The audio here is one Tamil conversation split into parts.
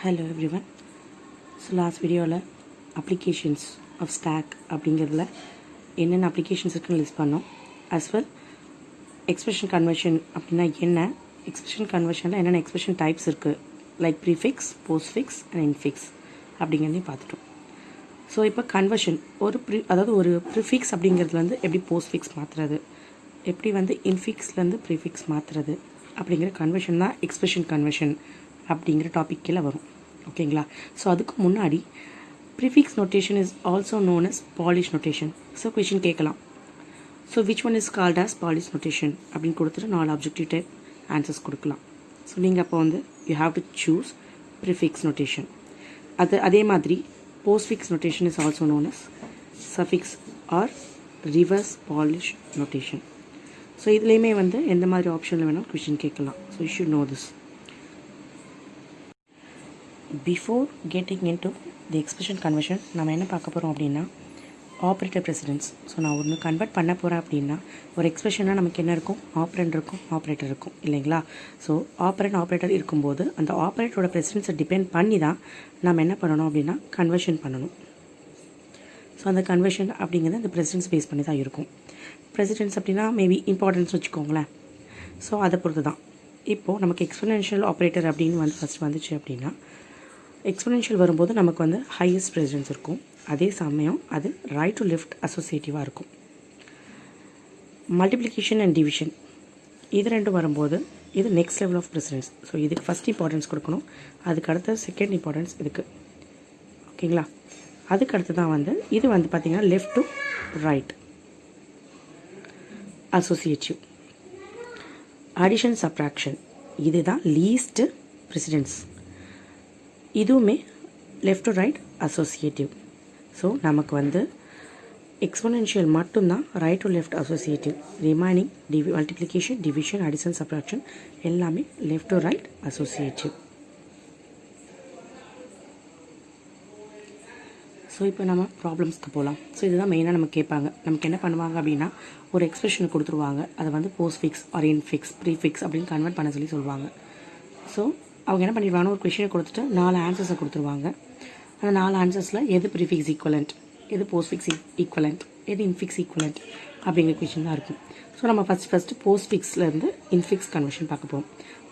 Hello everyone. So last video applications of stack அப்படிங்கிறதுல என்னென்ன applications இருக்குன்னு லிஸ்ட் பண்ணோம். as well expression conversion அப்படின்னா என்ன, expression conversionல என்னென்ன expression types இருக்குது, like prefix, postfix and infix அப்படிங்கிறதையும் பார்த்துட்டோம். ஸோ இப்போ கன்வர்ஷன் அதாவது ஒரு ப்ரிஃபிக்ஸ் அப்படிங்கிறதுலேருந்து எப்படி போஸ்ட்ஃபிக்ஸ் மாற்றுறது, எப்படி இன்ஃபிக்ஸ்லேருந்து ப்ரிஃபிக்ஸ் மாற்றுறது அப்படிங்கிற கன்வர்ஷன் தான் எக்ஸ்பிரஷன் கன்வர்ஷன் அப்படிங்கிற டாபிக் கீழே வரும். ஓகேங்களா? ஸோ அதுக்கு முன்னாடி prefix notation is also known as Polish notation. So question கேட்கலாம், so which one is called as Polish notation அப்படின்னு கொடுத்துட்டு 4 ஆப்ஜெக்டிவ் டைப் ஆன்சர்ஸ் கொடுக்கலாம். ஸோ நீங்கள் அப்போ you have to choose prefix notation. அதே மாதிரி postfix notation is also known as suffix or reverse polish notation. So இதுலயுமே எந்த மாதிரி ஆப்ஷன்ல வேணாலும் क्वेश्चन கேட்கலாம். So you should know this. Before getting into the expression conversion நம்ம என்ன பார்க்க போறோம் அப்படின்னா ஆப்ரேட்டர் ப்ரெசிடென்ஸ். ஸோ நான் ஒன்று கன்வெர்ட் பண்ண போகிறேன் அப்படின்னா ஒரு எக்ஸ்பிரஷனாக நமக்கு என்ன இருக்கும், ஆப்ரண்ட் இருக்கும், ஆப்ரேட்டர் இருக்கும் இல்லைங்களா? ஸோ ஆப்ரேட்டர் இருக்கும்போது அந்த ஆப்ரேட்டரோட ப்ரெசிடென்ஸை டிபெண்ட் பண்ணி தான் நம்ம என்ன பண்ணணும் அப்படின்னா கன்வர்ஷன் பண்ணணும். ஸோ அந்த கன்வர்ஷன் அப்படிங்கிறது அந்த ப்ரெசிடென்ஸ் பேஸ் பண்ணி தான் இருக்கும். ப்ரெசிடென்ஸ் அப்படின்னா மேபி இம்பார்ட்டன்ஸ் வச்சுக்கோங்களேன். ஸோ அதை பொறுத்து தான் இப்போது நமக்கு எக்ஸ்பொனென்ஷியல் ஆப்ரேட்டர் அப்படின்னு ஃபஸ்ட் வந்துச்சு அப்படின்னா எக்ஸ்பொனென்ஷியல் வரும்போது நமக்கு ஹையஸ்ட் ப்ரெசிடென்ஸ் இருக்கும். அதே சமயம் அது ரைட் டு லெஃப்ட் அசோசியேட்டிவாக இருக்கும். மல்டிப்ளிகேஷன் அண்ட் டிவிஷன் இது ரெண்டும் வரும்போது இது next level of precedence. So இதுக்கு ஃபஸ்ட் இம்பார்ட்டன்ஸ் கொடுக்கணும், அதுக்கு அடுத்த செகண்ட் இம்பார்ட்டன்ஸ் இதுக்கு. ஓகேங்களா? அதுக்கு அடுத்து தான் இது பார்த்திங்கன்னா left to right associative. Addition subtraction இதுதான் லீஸ்ட் ப்ரெசிடென்ஸ், இதுவுமே left to right associative. So நமக்கு எக்ஸ்பொனென்ஷியல் மட்டும்தான் right to left associative. Remaining multiplication, division, addition, subtraction எல்லாமே left to right associative. So இப்போ நம்ம ப்ராப்ளம்ஸ்க்கு போகலாம். ஸோ இதுதான் மெயினாக நமக்கு கேட்பாங்க. நமக்கு என்ன பண்ணுவாங்க அப்படின்னா ஒரு எக்ஸ்பிரஷனை கொடுத்துருவாங்க, அதை போஸ்ட்ஃபிக்ஸ் ஆர் இன்ஃபிக்ஸ், ப்ரீஃபிக்ஸ் அப்படின்னு கன்வெர்ட் பண்ண சொல்லுவாங்க. ஸோ அவங்க என்ன பண்ணிடுவாங்கன்னா ஒரு கொஷினை கொடுத்துட்டு 4 ஆன்சர்ஸை கொடுத்துருவாங்க. அந்த 4 ஆன்சர்ஸில் எது ப்ரிஃபிக்ஸ் ஈக்குவலண்ட், எது போஸ்ட்ஃபிக்ஸ் ஈக்குவலண்ட், எது இன்ஃபிக்ஸ் ஈக்குவலண்ட் அப்படிங்கிற கொஷின் தான் இருக்கும். ஸோ நம்ம ஃபஸ்ட்டு போஸ்ட்ஃபிக்ஸ்லேருந்து இன்ஃபிக்ஸ் கன்வர்ஷன் பார்க்க போகிறோம்.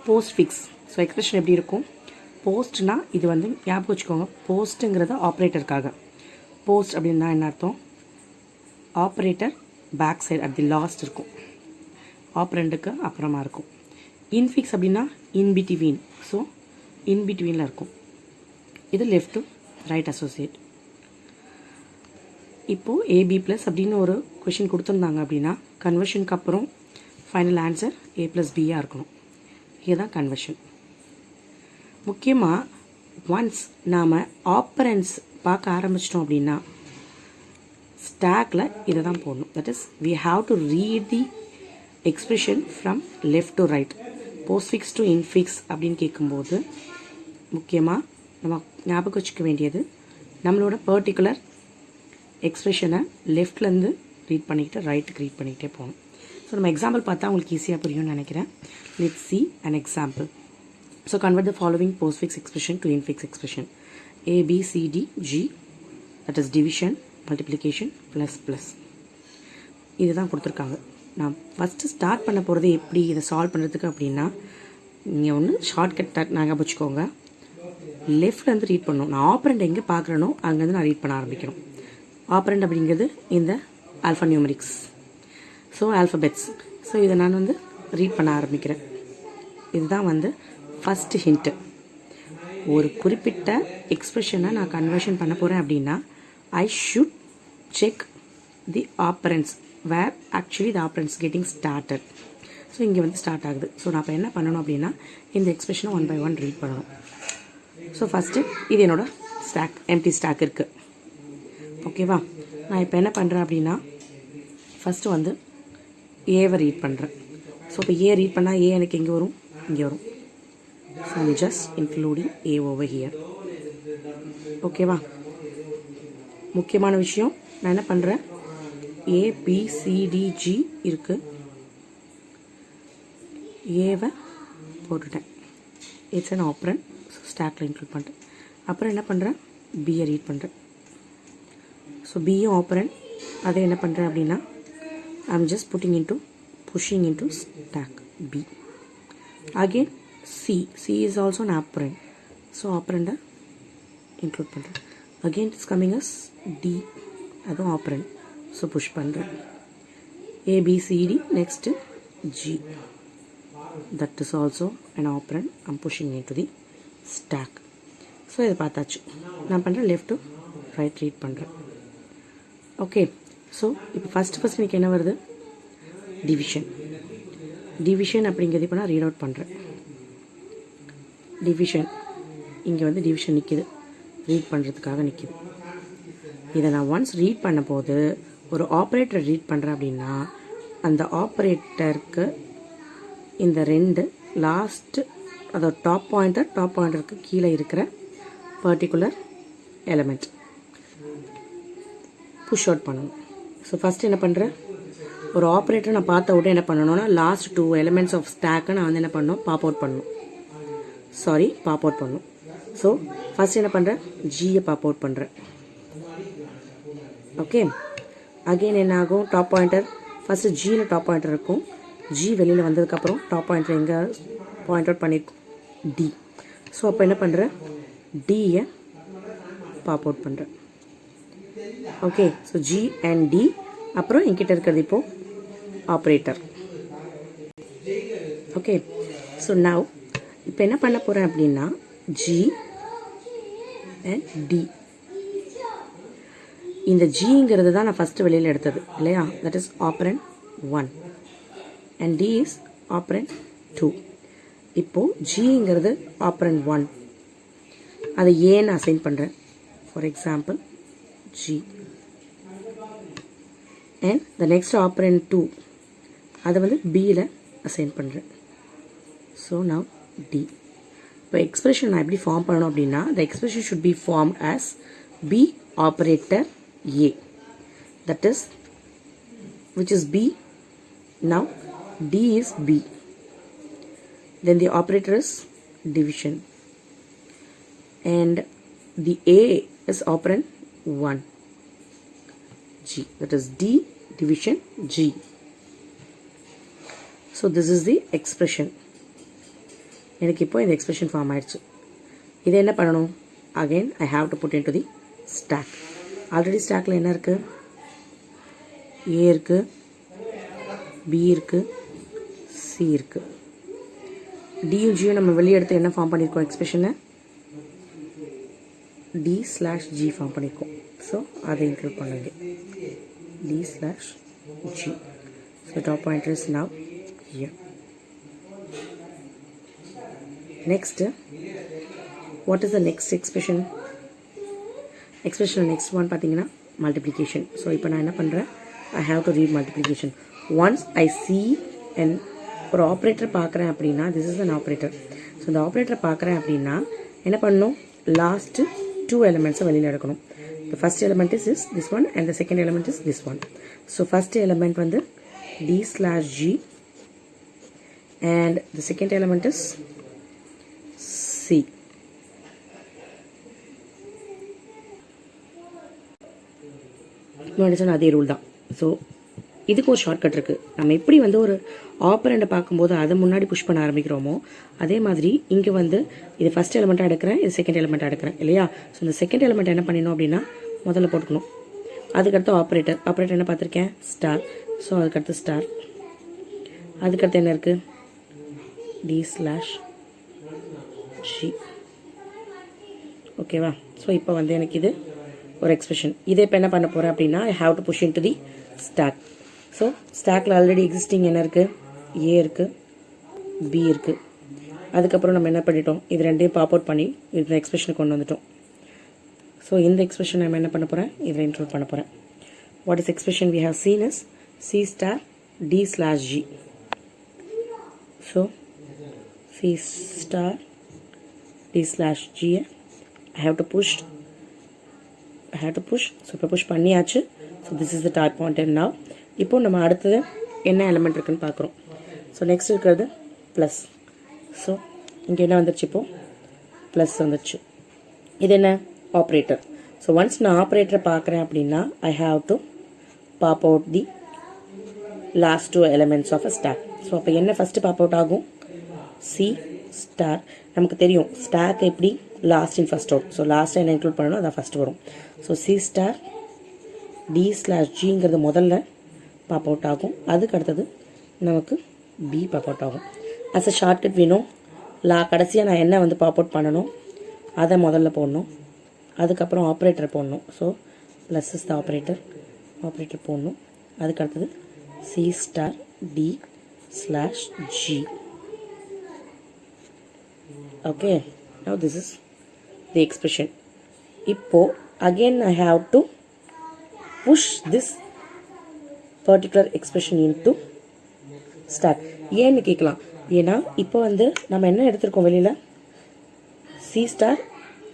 போஸ்ட்ஃபிக்ஸ் ஸோ எக்ஸ்பிரஷன் எப்படி இருக்கும், போஸ்ட்னா இது ஞாபகம் வச்சுக்கோங்க, போஸ்ட்டுங்கிறது ஆப்ரேட்டருக்காக. போஸ்ட் அப்படின்னா என்ன அர்த்தம், operator back side at the last இருக்கும், ஆப்ரண்டுக்கு அப்புறமா இருக்கும். இன்ஃபிக்ஸ் அப்படின்னா இன்பிட்வீன், ஸோ இன்பிட்வீனில் இருக்கும். இது லெஃப்ட் டு ரைட் அசோசியேட். இப்போது ஏபி ப்ளஸ் அப்படின்னு ஒரு கொஷின் கொடுத்துருந்தாங்க அப்படின்னா கன்வர்ஷனுக்கு அப்புறம் ஃபைனல் ஆன்சர் ஏ ப்ளஸ் பியாக இருக்கணும். இதுதான் கன்வர்ஷன். முக்கியமாக ஒன்ஸ் நாம் ஆப்பரன்ஸ் பார்க்க ஆரம்பிச்சிட்டோம் அப்படின்னா ஸ்டாக்கில் இதை தான் போடணும். That is we have to read the expression from left to right. Postfix to infix அப்படின்னு கேட்கும்போது முக்கியமாக நம்ம ஞாபகம் வச்சுக்க வேண்டியது நம்மளோட பர்டிகுலர் எக்ஸ்பிரஷனை லெஃப்ட்லேருந்து ரீட் பண்ணிக்கிட்டு ரைட்டுக்கு ரீட் பண்ணிக்கிட்டே போகணும். ஸோ நம்ம எக்ஸாம்பிள் பார்த்தா உங்களுக்கு ஈஸியாக புரியும்னு நினைக்கிறேன். Let's see an example. So convert the following postfix expression to infix expression. A, B, C, D, G, that is division, multiplication, plus plus. இதுதான் கொடுத்துருக்காங்க. நான் ஃபஸ்ட்டு ஸ்டார்ட் பண்ண போகிறது எப்படி இதை சால்வ் பண்ணுறதுக்கு அப்படின்னா நீங்கள் ஒன்று ஷார்ட்கட் ஞாபகம் வச்சுக்கோங்க. லெஃப்ட்லேருந்து ரீட் பண்ணணும். நான் ஆப்ரண்ட் எங்கே பார்க்குறேனோ அங்கேருந்து நான் ரீட் பண்ண ஆரம்பிக்கணும். ஆப்ரண்ட் அப்படிங்கிறது இந்த alpha numerics, so alphabets. So இதை நான் ரீட் பண்ண ஆரம்பிக்கிறேன். இதுதான் ஃபஸ்ட்டு ஹிண்ட்டு. ஒரு குறிப்பிட்ட எக்ஸ்பிரஷனை நான் கன்வர்ஷன் பண்ண போகிறேன் அப்படின்னா I should check the operands where actually the operands getting started. So இங்கே ஸ்டார்ட் ஆகுது. ஸோ நான் இப்போ என்ன பண்ணணும் அப்படின்னா இந்த எக்ஸ்பிரஷனை 1 by 1 ரீட் பண்ணணும். ஸோ ஃபஸ்ட்டு இது என்னோட ஸ்டாக், எம்டி ஸ்டாக் இருக்குது. ஓகேவா? நான் இப்போ என்ன பண்ணுறேன் அப்படின்னா ஃபஸ்ட்டு ஏவை ரீட் பண்ணுறேன். ஸோ இப்போ ஏ ரீட் பண்ணால் ஏ எனக்கு எங்கே வரும், இங்கே வரும். So I'm just including A over here. ஓகேவா? முக்கியமான விஷயம், நான் என்ன பண்ணுறேன், ஏபிசிடிஜி இருக்குது, ஏவை போட்டுட்டேன். It's an operand. ஸ்டாக்கில் இன்க்ளூட் பண்ணுறேன். அப்புறம் என்ன பண்ணுறேன், பியை ரீட் பண்ணுறேன். ஸோ பியும் ஆப்பரண்ட், அதை என்ன பண்ணுறேன் அப்படின்னா I'm just pushing into stack B. Again C is also an operand, so operand include பண்ணுறேன். Again it's coming as D, அதுவும் operand, so push பண்ணுறேன். A B C D, next G, that is also an operand, I'm pushing into the stack. So இதை பார்த்தாச்சு. நான் பண்ணுறேன் லெஃப்ட் டு ரைட் ரீட் பண்ணுறேன். ஓகே, ஸோ இப்போ ஃபஸ்ட்டு எனக்கு என்ன வருது, டிவிஷன் அப்படிங்கிறது இப்போ நான் ரீட் அவுட் பண்ணுறேன். டிவிஷன் இங்கே வந்து டிவிஷன் நிற்கிது, ரீட் பண்ணுறதுக்காக நிற்கிது. இதை நான் ஒன்ஸ் ரீட் பண்ண போது ஒரு ஆப்ரேட்டர் ரீட் பண்ணுறேன் அப்படின்னா அந்த ஆப்ரேட்டருக்கு இந்த ரெண்டு லாஸ்ட்டு அதோட டாப் பாயிண்டருக்கு கீழே இருக்கிற பர்டிகுலர் எலமெண்ட் புஷ் அவுட் பண்ணணும். ஸோ ஃபஸ்ட்டு என்ன பண்ணுறேன், ஒரு ஆப்ரேட்டர் நான் பார்த்த உடனே என்ன பண்ணணும்னா லாஸ்ட் 2 எலிமெண்ட்ஸ் ஆஃப் ஸ்டாக்கை நான் வந்து என்ன பண்ணணும், பாப் அவுட் பண்ணணும். ஸோ ஃபஸ்ட் என்ன பண்ணுறேன், ஜியை பாப் அவுட் பண்ணுறேன். ஓகே, அகெயின் என்ன ஆகும், டாப் பாயிண்டர் ஃபஸ்ட்டு ஜியில் டாப் பாயிண்டர் இருக்கும். ஜி வெளியில் வந்ததுக்கப்புறம் டாப் பாயிண்டர் எங்கே பாயிண்ட் அவுட் பண்ணியிருக்கோம், டி. ஸோ அப்போ என்ன பண்ணுறேன், டியை பாப் அவுட் பண்ணுறேன். Okay, so G and T. அப்புறம் என்கிட்ட இருக்கிறது இப்போது ஆப்ரேட்டர். ஓகே, ஸோ நவ் இப்போ என்ன பண்ண போகிறேன் அப்படின்னா ஜி அண்ட் டி. இந்த ஜிங்கிறது தான் நான் ஃபஸ்ட்டு வெளியில் எடுத்தது இல்லையா, that is operand 1 and D is operand 2. இப்போது ஜிங்கிறது ஆப்ரண்ட் 1, அதை ஏன்னு அசைன் பண்ணுறேன். For example G. And the next operand 2 அதை வந்து பியில் அசைன் பண்ணுறேன். So now D. இப்போ எக்ஸ்பிரஷன் நான் எப்படி ஃபார்ம் பண்ணணும் அப்படின்னா the expression should be form as B operator A, that is which is B. Now D is B. Then the operator is division. And the A is operand 1. G. That is D division G. So this is the expression. எனக்கு இப்போ இந்த எக்ஸ்பிரஷன் ஃபார்ம் ஆயிடுச்சு. இதை என்ன பண்ணணும், again I have to put into the stack. Already ஸ்டாக்கில் என்ன இருக்குது, ஏ இருக்குது, பி இருக்குது, சி இருக்குது. டியும் ஜியும் நம்ம வெளியே எடுத்து என்ன ஃபார்ம் பண்ணியிருக்கோம், எக்ஸ்பிரஷனை D/G ஃபார்ம் பண்ணியிருக்கோம். ஸோ அதை இன்க்ளூட் பண்ணுங்க, D/G. So top pointer is now here. Next, what is the next expression next one பார்த்தீங்கன்னா மல்டிப்ளிகேஷன். ஸோ இப்போ நான் என்ன பண்ணுறேன், ஐ have to read multiplication. Once I C and ஒரு ஆப்ரேட்டர் பார்க்குறேன் அப்படின்னா this is an operator. So இந்த ஆப்ரேட்டர் பார்க்குறேன் அப்படின்னா என்ன பண்ணணும், லாஸ்ட்டு 2 எலிமெண்ட்ஸை வெளியில் எடுக்கணும். The first element is this one and the second element is this one. So first element வந்து D/G and the second element is C. அதே ரூல் தான். ஸோ இதுக்கு ஒரு ஷார்ட்கட் இருக்குது. நம்ம எப்படி வந்து ஒரு ஆப்பரண்டை பார்க்கும்போது அதை முன்னாடி புஷ் பண்ண ஆரம்பிக்கிறோமோ அதே மாதிரி இங்கே வந்து இது ஃபஸ்ட் எலிமெண்ட்டாக எடுக்கிறேன், இது செகண்ட் எலிமெண்ட்டாக எடுக்கிறேன் இல்லையா. ஸோ இந்த செகண்ட் எலிமெண்ட் என்ன பண்ணிடணும் அப்படின்னா முதல்ல போட்டுக்கணும். அதுக்கடுத்து ஆப்ரேட்டர் என்ன பார்த்துருக்கேன், ஸ்டார். ஸோ அதுக்கடுத்து ஸ்டார். அதுக்கடுத்து என்ன இருக்குது, D/G. ஓகேவா. ஸோ இப்போ வந்து எனக்கு இது ஒரு எக்ஸ்பிரஷன். இதை இப்போ என்ன பண்ண போகிறேன் அப்படின்னா I have to push into the stack. So ஸ்டாக்கில் ஆல்ரெடி எக்ஸிஸ்டிங் என்ன இருக்குது, ஏ இருக்குது, பி இருக்குது. அதுக்கப்புறம் நம்ம என்ன பண்ணிட்டோம், இது ரெண்டையும் பாப் அவுட் பண்ணி இந்த எக்ஸ்பிரஷனை கொண்டு வந்துட்டோம். ஸோ இந்த எக்ஸ்பிரஷன் நம்ம என்ன பண்ண போகிறேன், இதில் இன்க்ளூட் பண்ண போகிறேன். What is expression we have seen is C*D/G. So C*D/G I have to push. So இப்போ புஷ் பண்ணியாச்சு. So this is the top pointer now. இப்போ நம்ம அடுத்தது என்ன எலிமெண்ட் இருக்குன்னு பார்க்குறோம். ஸோ நெக்ஸ்ட் இருக்கிறது ப்ளஸ். ஸோ இங்கே என்ன வந்துருச்சு, இப்போது ப்ளஸ் வந்துச்சு. இது என்ன ஆப்ரேட்டர். ஸோ ஒன்ஸ் நான் ஆப்ரேட்டரை பார்க்குறேன் அப்படின்னா I have to pop out the last 2 elements of a stack. So அப்போ என்ன ஃபஸ்ட்டு பாப் அவுட் ஆகும்? C star. நமக்கு தெரியும் ஸ்டாக் எப்படி last in first out. So லாஸ்ட்டாக என்ன இன்க்ளூட் பண்ணணும் அதான் ஃபஸ்ட்டு வரும். ஸோ சி ஸ்டார் D/Gங்கிறது முதல்ல பாப் அவுட் ஆகும். அதுக்கு அடுத்தது நமக்கு பி பாப் அவுட் ஆகும். அஸ் அ ஷார்ட்கட் வேணும். கடைசியாக நான் என்ன வந்து பாப் அவுட் பண்ணணும் அதை முதல்ல போடணும். அதுக்கப்புறம் ஆப்ரேட்டர் போடணும். So plus is the operator போடணும். அதுக்கு அடுத்தது C star D/G. Okay, now this is the expression. இப்போ again I have to push this particular expression into stack. ஏன்னு கேட்கலாம். ஏன்னா இப்போ வந்து நம்ம என்ன எடுத்திருக்கோம் வெளியில்? சி ஸ்டார்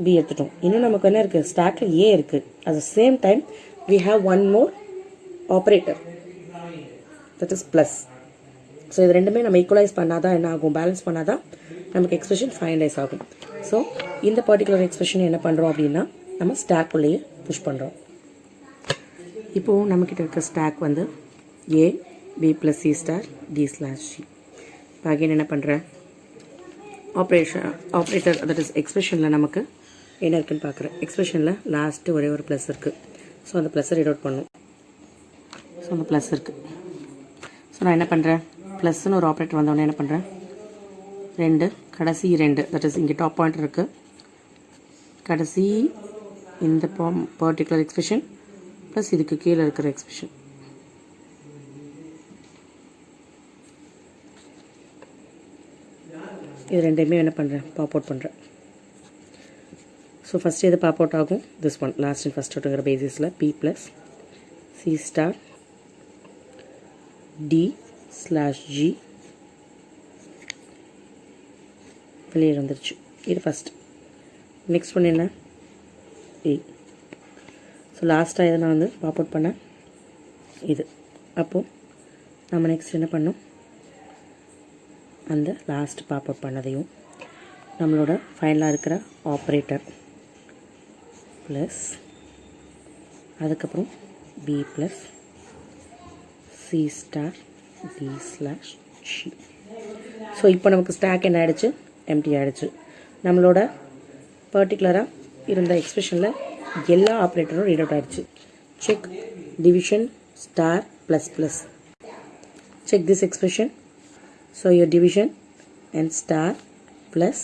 பி எடுத்துட்டோம். இன்னும் நமக்கு என்ன இருக்குது? ஸ்டாக்கில் ஏ இருக்குது. At the same time we have one more operator, that is plus. So இது ரெண்டுமே நம்ம ஈக்குவலைஸ் பண்ணாதான் என்ன ஆகும்? பேலன்ஸ் பண்ணாதான் நமக்கு எக்ஸ்பிரஷன் ஃபைனலைஸ் ஆகும். ஸோ இந்த பர்டிகுலர் எக்ஸ்பிரஷன் என்ன பண்ணுறோம் அப்படின்னா நம்ம ஸ்டாக்குள்ளேயே புஷ் பண்ணுறோம். இப்போது நம்மக்கிட்ட இருக்க ஸ்டாக் வந்து A B plus C star D/G. இப்போ அகைன் என்ன பண்ணுறேன்? ஆப்ரேட்டர் தட் இஸ் எக்ஸ்பிரஷனில் நமக்கு என்ன இருக்குன்னு பார்க்குறேன். எக்ஸ்பிரஷனில் லாஸ்ட்டு ஒரே ஒரு ப்ளஸ் இருக்குது. ஸோ அந்த ப்ளஸ்ஸை ரீட் அவுட் பண்ணும். ஸோ அந்த ப்ளஸ் இருக்குது. ஸோ நான் என்ன பண்ணுறேன்? ப்ளஸ்ன்னு ஒரு ஆப்ரேட்டர் வந்தோடனே என்ன பண்ணுறேன்? 2 கடைசி 2 தட் இஸ் இங்கே டாப் பாயிண்ட் இருக்குது. கடைசி இந்த பர்டிகுலர் எக்ஸ்பிரஷன் ப்ளஸ் இதுக்கு கீழே இருக்கிற எக்ஸ்பிரஷன். இது ரெண்டையுமே என்ன பண்ணுறேன்? பாப் அவுட் பண்ணுறேன். ஸோ ஃபஸ்ட்டு எது பாப் அவுட் ஆகும்? This one last and first அவுட்டுங்கிற பேசிஸில் B plus C star D/G வெளியே வந்துருச்சு. இது ஃபஸ்ட். நெக்ஸ்ட் ஒன்று என்ன? ஏ. ஸோ லாஸ்ட்டாக இதை நான் வந்து பாப் அவுட் பண்ணேன் இது. அப்போது நம்ம நெக்ஸ்ட் என்ன பண்ணோம்? அந்த லாஸ்ட் பாப் அவுட் பண்ணதையும் நம்மளோட ஃபைனலாக இருக்கிற ஆப்ரேட்டர் ப்ளஸ் அதுக்கப்புறம் B plus C star D/G. So இப்போ நமக்கு ஸ்டாக் என்ன ஆகிடுச்சு? எம்டி ஆகிடுச்சு. நம்மளோட பர்டிகுலராக இருந்த எக்ஸ்பிரஷனில் எல்லா ஆப்ரேட்டரும் ரீட் அவுட் ஆகிடுச்சு. Check division star plus plus. Check this expression. So your division and star plus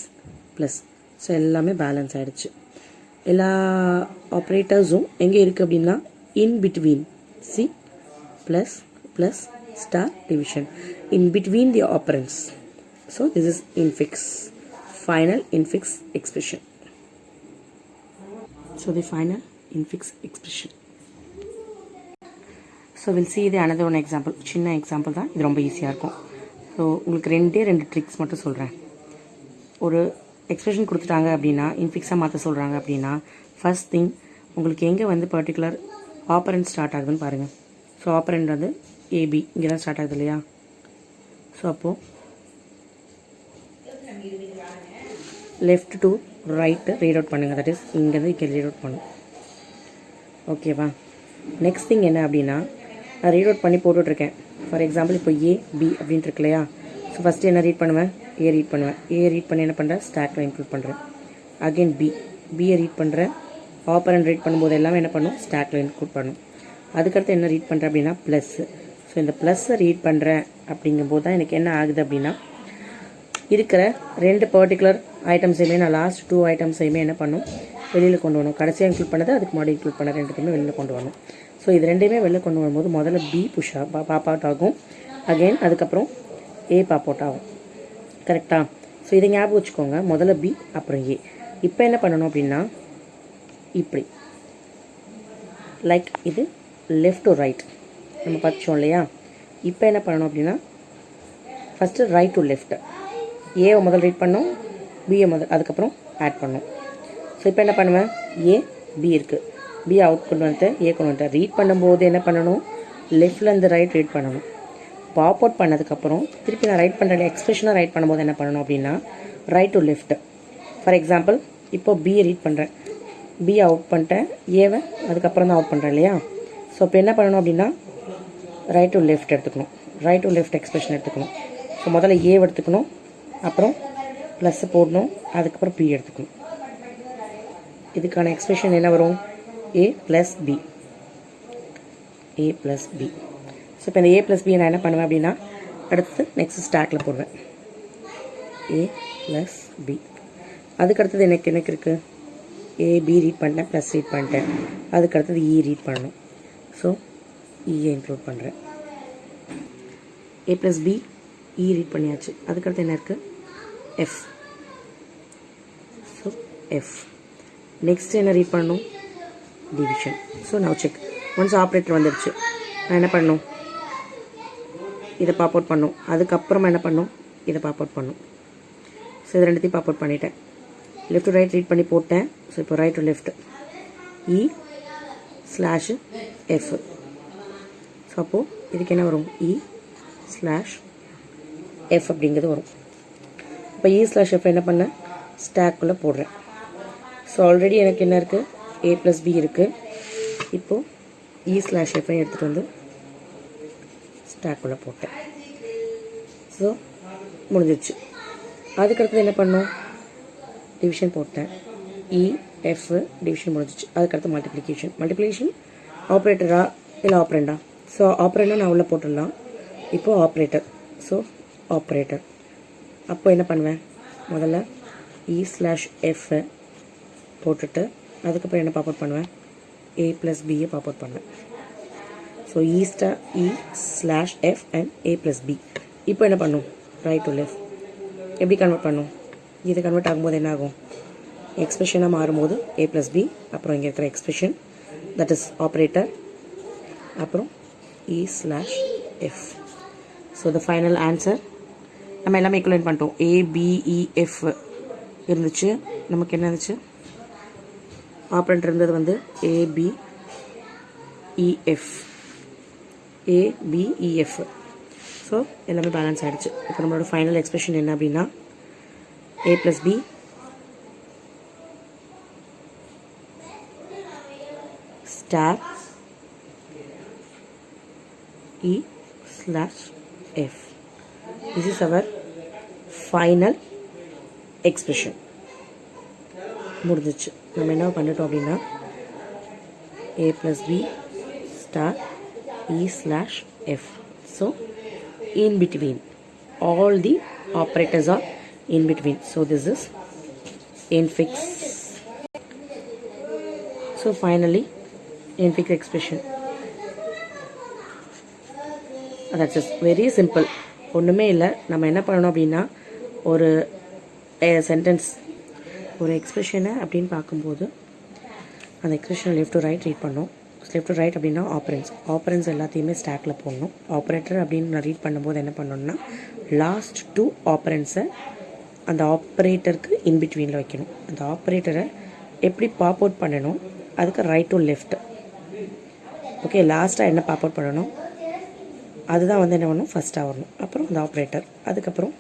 plus. So எல்லாமே பேலன்ஸ் ஆகிடுச்சு. எல்லா ஆப்ரேட்டர்ஸும் எங்கே இருக்குது அப்படின்னா in between C plus plus star division in between the appearance. So this is infix final infix expression. So the final infix expression. So will see இது another one example. சின்ன எக்ஸாம்பிள் தான், இது ரொம்ப ஈஸியாக இருக்கும். ஸோ உங்களுக்கு 2 ட்ரிக்ஸ் மட்டும் சொல்கிறேன். ஒரு எக்ஸ்பிரஷன் கொடுத்துட்டாங்க அப்படின்னா இன்ஃபிக்ஸாக மாற்ற சொல்கிறாங்க அப்படின்னா ஃபர்ஸ்ட் திங் உங்களுக்கு எங்கே வந்து பர்டிகுலர் ஆப்பரண்ட் ஸ்டார்ட் ஆகுதுன்னு பாருங்கள். ஸோ ஆப்பரண்ட் வந்து ஏபி இங்கே தான் ஸ்டார்ட் ஆகுது இல்லையா? ஸோ அப்போது left to right read out பண்ணுங்கள். தட் இஸ் இங்கேருந்து இங்கே ரீட் அவுட் பண்ணும். ஓகேவா? நெக்ஸ்ட் திங் என்ன அப்படின்னா நான் ரீட் அவுட் பண்ணி போட்டுட்ருக்கேன். ஃபார் எக்ஸாம்பிள் இப்போ ஏ பி அப்படின்ட்டு இருக்கு இல்லையா? ஸோ ஃபஸ்ட்டு என்ன ரீட் பண்ணுவேன்? ஏ ரீட் பண்ணுவேன். ஏ ரீட் பண்ணி என்ன பண்ணுறேன்? ஸ்டாக்கில் இன்க்ளூட் பண்ணுறேன். அகெயின் பியை ரீட் பண்ணுறேன். ஆப்பரண்ட் ரீட் பண்ணும்போது எல்லாமே என்ன பண்ணும்? ஸ்டாக்கில் இன்க்ளூட் பண்ணும். அதுக்கடுத்து என்ன ரீட் பண்ணுறேன் அப்படின்னா ப்ளஸ்ஸு. ஸோ இந்த ப்ளஸ்ஸை ரீட் பண்ணுறேன் அப்படிங்கும்போது தான் எனக்கு என்ன ஆகுது அப்படின்னா இருக்கிற 2 பர்டிகுலர் ஐட்டம்ஸையுமே நான் லாஸ்ட் 2 ஐட்டம்ஸையுமே என்ன பண்ணும்? வெளியில் கொண்டு வரணும். கடைசியாக இன்க்ளூட் பண்ணது அதுக்கு முன்னாடி இன்க்ளூட் பண்ண 2த்தையுமே வெளியில் கொண்டு வரணும். ஸோ இது 2மே வெளியில் கொண்டு வரும்போது முதல்ல பி பாப் அவுட் ஆகும். அகெயின் அதுக்கப்புறம் ஏ பாப் அவுட் ஆகும். கரெக்டாக? ஸோ இதை ஞாபகம் வச்சுக்கோங்க. முதல்ல பி அப்புறம் ஏ. இப்போ என்ன பண்ணணும் அப்படின்னா இப்படி லைக் இது லெஃப்ட் டு ரைட் நம்ம படித்தோம் இல்லையா? இப்போ என்ன பண்ணணும் அப்படின்னா ஃபஸ்ட்டு ரைட் டு லெஃப்ட். ஏவை முதல் ரீட் பண்ணோம், பியை அதுக்கப்புறம் ஆட் பண்ணோம். ஸோ இப்போ என்ன பண்ணுவேன்? ஏ பி இருக்குது, பி அவுட் கொண்டு வந்துட்டேன், ஏ கொண்டு வந்துட்டேன். ரீட் பண்ணும்போது என்ன பண்ணணும்? லெஃப்ட்லேருந்து ரைட் ரீட் பண்ணணும். பாப் அவுட் பண்ணதுக்கப்புறம் திருப்பி நான் ரைட் பண்ணுற எக்ஸ்பிரஷனாக ரைட் பண்ணும்போது என்ன பண்ணணும் அப்படின்னா right to left. For example இப்போ பியை ரீட் பண்ணுறேன், பியை அவுட் பண்ணிட்டேன், ஏவை அதுக்கப்புறம் தான் அவுட் பண்ணுறேன் இல்லையா. ஸோ இப்போ என்ன பண்ணணும் அப்படின்னா ரைட் டு லெஃப்ட் எடுத்துக்கணும், ரைட் டு லெஃப்ட் எக்ஸ்பிரஷன் எடுத்துக்கணும். ஸோ முதல்ல ஏ எடுத்துக்கணும், அப்புறம் ப்ளஸ் போடணும், அதுக்கப்புறம் பி எடுத்துக்கணும். இதுக்கான எக்ஸ்பிரஷன் என்ன வரும்? ஏ ப்ளஸ் பி, ஏ ப்ளஸ் பி. ஸோ இப்போ இந்த ஏ ப்ளஸ் பி நான் என்ன பண்ணுவேன் அப்படின்னா அடுத்து நெக்ஸ்ட் ஸ்டாக்கில் போடுவேன், ஏ ப்ளஸ் பி. அதுக்கடுத்தது எனக்கு இருக்குது, ஏபி ரீட் பண்ணிட்டேன், ப்ளஸ் ரீட் பண்ணிட்டேன், அதுக்கடுத்தது இ ரீட் பண்ணணும். ஸோ இயை இன்க்ளூட் பண்ணுறேன். ஏ ப்ளஸ் பி இ ரீட் பண்ணியாச்சு. அதுக்கடுத்து என்ன இருக்குது? எஃப். So F. நெக்ஸ்ட் என்ன ரீட் பண்ணணும்? Division. So now check. Once operator வந்துடுச்சு, நான் என்ன பண்ணணும்? இதை பாப் அவுட் பண்ணும், அதுக்கப்புறமா என்ன பண்ணும்? இதை பாப் அவுட் பண்ணும். ஸோ இது ரெண்டுத்தையும் பாப் அவுட் பண்ணிட்டேன். லெஃப்ட் டு ரைட் ரீட் பண்ணி போட்டேன். ஸோ இப்போ right to left E slash F. So அப்போது இதுக்கு என்ன வரும்? இ ஸ்லாஷ் எஃப் அப்படிங்கிறது வரும். இப்போ இ ஸ்லாஷ் எஃப் என்ன பண்ணேன்? ஸ்டாக்குள்ளே போடுறேன். ஸோ ஆல்ரெடி எனக்கு என்ன இருக்குது? ஏ ப்ளஸ் பி இருக்குது. இப்போது இ ஸ்லாஷ் எஃப்ஐ எடுத்துகிட்டு வந்து ஸ்டாக்குள்ளே போட்டேன். ஸோ முடிஞ்சிடுச்சு. அதுக்கடுத்தது என்ன பண்ணோம்? டிவிஷன் போட்டேன், இ எஃப் டிவிஷன் முடிஞ்சிச்சு. அதுக்கடுத்து மல்டிப்ளிகேஷன் ஆப்ரேட்டரா இல்லை ஆப்ரேண்டா? ஸோ ஆப்ரேண்டா நான் உள்ளே போட்டுடலாம். இப்போது ஆப்ரேட்டர். So operator. அப்போ என்ன பண்ணுவேன்? முதல்ல இ ஸ்லாஷ் எஃப் போட்டுட்டு அதுக்கப்புறம் என்ன பாப் அவுட் பண்ணுவேன்? ஏ ப்ளஸ் பியை பாப் அவுட் பண்ணுவேன். So E slash F and A plus B. இப்போ என்ன பண்ணும்? Right to left. எப்படி கன்வெர்ட் பண்ணும்? இது கன்வெர்ட் ஆகும்போது என்ன ஆகும்? எக்ஸ்பிரஷனாக மாறும்போது ஏ ப்ளஸ் பி, அப்புறம் இங்கே இருக்கிற எக்ஸ்பிரஷன் தட் இஸ் ஆப்ரேட்டர், அப்புறம் E slash F. So the final answer நம்ம எல்லாமே ஈக்குவலைன் பண்ணிட்டோம். ஏபிஇஎஃப் இருந்துச்சு, நமக்கு என்ன இருந்துச்சு? ஆப்ரண்ட் இருந்தது வந்து ஏபிஇஎஃப், ஏபிஇஎஃப். ஸோ எல்லாமே பேலன்ஸ் ஆகிடுச்சு. இப்போ நம்மளோட ஃபைனல் எக்ஸ்பிரஷன் என்ன அப்படின்னா A plus B star E slash F. This is our final expression. முடிஞ்சிச்சு. நம்ம என்ன பண்ணிட்டோம் அப்படின்னா A plus B star E slash F. So in between, all the operators are in between. So this is infix. So finally infix expression. That's just very simple. ஒன்றுமே இல்லை. நம்ம என்ன பண்ணணும் அப்படின்னா ஒரு சென்டென்ஸ் ஒரு எக்ஸ்பிரஷனை அப்படின்னு பார்க்கும்போது அந்த எக்ஸ்பிரஷனை லெஃப்ட் டு ரைட் ரீட் பண்ணோம். லெஃப்ட் டு ரைட் அப்படின்னா ஆப்பரன்ஸ் எல்லாத்தையுமே ஸ்டாக்கில் போடணும். ஆப்ரேட்டர் அப்படின்னு நான் ரீட் பண்ணும்போது என்ன பண்ணணும்னா லாஸ்ட் 2 ஆப்பரன்ஸை அந்த ஆப்ரேட்டருக்கு இன்பிட்வீனில் வைக்கணும். அந்த ஆப்ரேட்டரை எப்படி பாப் அவுட் பண்ணணும்? அதுக்கு ரைட் டு லெஃப்ட். ஓகே, லாஸ்ட்டாக என்ன பாப் அவுட் பண்ணணும் அதுதான் வந்து என்ன பண்ணணும்? ஃபஸ்ட்டாக வரணும். அப்புறம் அந்த ஆப்ரேட்டர், அதுக்கப்புறம்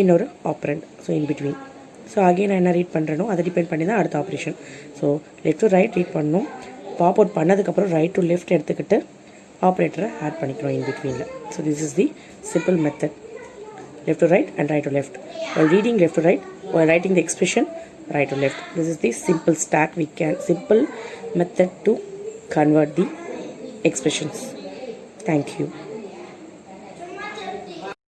இன்னொரு operand. So in between. So again நான் என்ன ரீட் பண்ணுறனோ அதை டிபெண்ட் பண்ணி தான் அடுத்த operation. So left to right read பண்ணணும். பாப் அவுட் பண்ணதுக்கப்புறம் ரைட் டு லெஃப்ட் எடுத்துக்கிட்டு ஆப்ரேட்டரை ஆட் பண்ணிக்கிறோம் இன்பிட்வீனில். So this is the simple method. left to right and right to left. While reading left to right, while writing the expression right to left. This is the simple stack simple method to convert the expressions. Thank you.